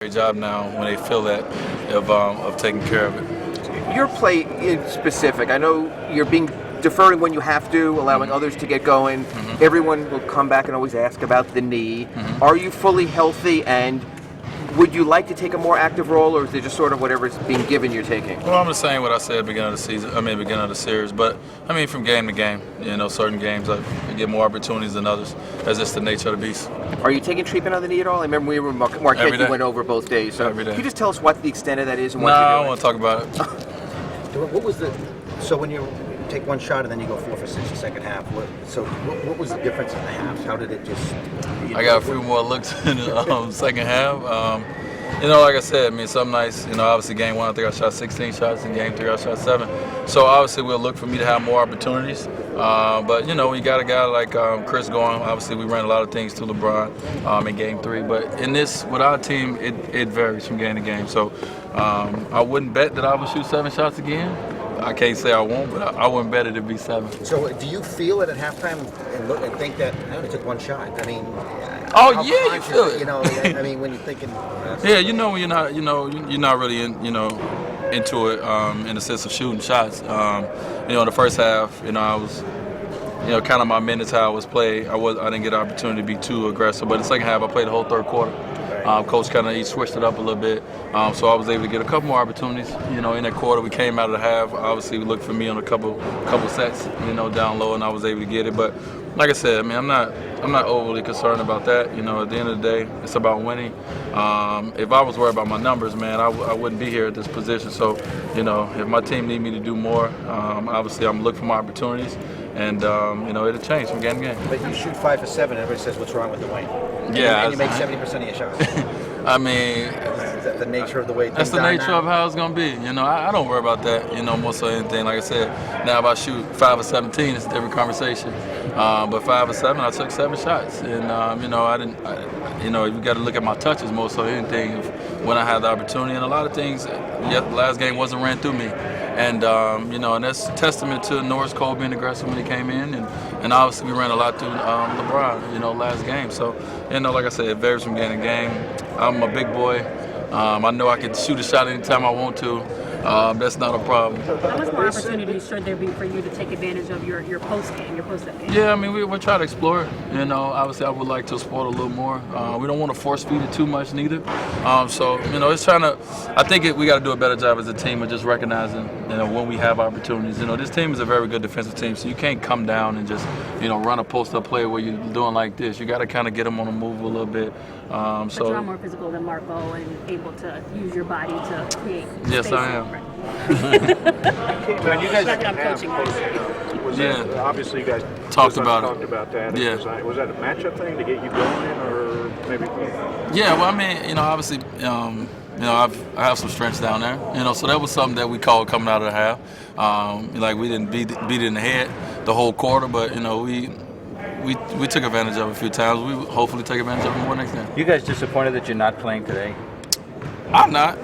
Great job now when they feel that of taking care of it. Your play in specific, I know you're deferring when you have to, allowing others to get going. Everyone will come back and always ask about the knee. Are you fully healthy, and would you like to take a more active role, or is it just sort of whatever's being given you're taking? Well, I'm just saying what I said at the beginning of the season. Beginning of the series. But from game to game, certain games I get more opportunities than others. That's just the nature of the beast. Are you taking treatment on the knee at all? I remember we were Marquette. You went over both days. So Every day. Can you just tell us what the extent of that is and what No, you're doing? I don't want to talk about it. What was so when you take one shot and then you go 4 for 6 the second half, what was the difference in the halves? How did it just? I got a few more looks in the second half. Like I said, some nights, obviously game 1 I think I shot 16 shots, in game 3 I shot 7. So obviously we'll look for me to have more opportunities. But when you got a guy like Chris going, obviously we ran a lot of things to LeBron in game 3. But in this, with our team, it varies from game to game. So I wouldn't bet that I would shoot 7 shots again. I can't say I won't, but I wouldn't bet it'd be 7. So do you feel it at halftime and think that I only took one shot? You feel it. When you're thinking. Yeah, when you're not really into it in the sense of shooting shots. In the first half, I was, kind of my minutes how I was played. I didn't get an opportunity to be too aggressive, but in the second half I played the whole third quarter. Coach he switched it up a little bit, so I was able to get a couple more opportunities. In that quarter, we came out of the half. Obviously, we looked for me on a couple sets, down low, and I was able to get it. But like I said, I'm not overly concerned about that. At the end of the day, it's about winning. If I was worried about my numbers, I wouldn't be here at this position. So, if my team need me to do more, obviously I'm looking for my opportunities, and it'll change from game to game. But you shoot 5 for 7, and everybody says, "What's wrong with Dwyane?" Yeah, and you make 70% of your shots. Is that the nature of the way things that's the nature now? of how it's gonna be. I don't worry about that. More so anything. Like I said, now if I shoot 5 or 17, it's a different conversation. But 5 or 7, I took 7 shots, and I didn't. You got to look at my touches more so anything when I had the opportunity. And a lot of things, the last game wasn't ran through me. And and that's a testament to Norris Cole being aggressive when he came in, and obviously we ran a lot through LeBron, last game. So, like I said, it varies from game to game. I'm a big boy. I know I can shoot a shot anytime I want to. That's not a problem. How much more opportunity should there be for you to take advantage of your post-up game? Yeah, we'll try to explore it. Obviously I would like to explore it a little more. We don't want to force feed it too much neither. So, it's trying to, I think we got to do a better job as a team of just recognizing, when we have opportunities. This team is a very good defensive team, so you can't come down and just, run a post-up play where you're doing like this. You got to kind of get them on the move a little bit. But you are more physical than Marco and able to use your body to create space. Yes, I am. When you guys obviously you guys talked about that. Yeah. Was that a matchup thing to get you going, or maybe? Yeah, well, obviously, I have some strengths down there, so that was something that we called coming out of the half. We didn't beat it in the head the whole quarter, but we took advantage of it a few times. We will hopefully take advantage of it more next time. You guys disappointed that you're not playing today? I'm not.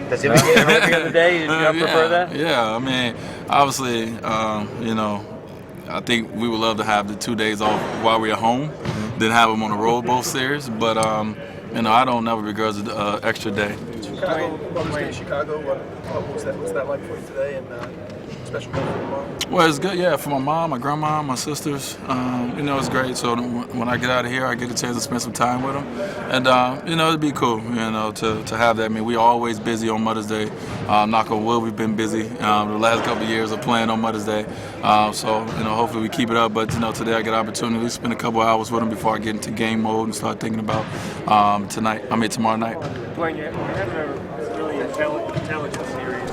Does it get home the other day? Did you prefer that? Yeah, obviously, I think we would love to have the 2 days off while we're at home, then have them on the road both series. But I don't never begrudge an extra day. Chicago, what was that like for you today, and especially for your mom? Well, it's good, yeah, for my mom, my grandma, my sisters. It's great. So when I get out of here, I get a chance to spend some time with them, and it'd be cool, to have that. We're always busy on Mother's Day. Knock on wood, we've been busy the last couple of years of playing on Mother's Day. So hopefully we keep it up. But today I get an opportunity to spend a couple hours with them before I get into game mode and start thinking about tomorrow night. Dwyane, you're having a really intelligent series.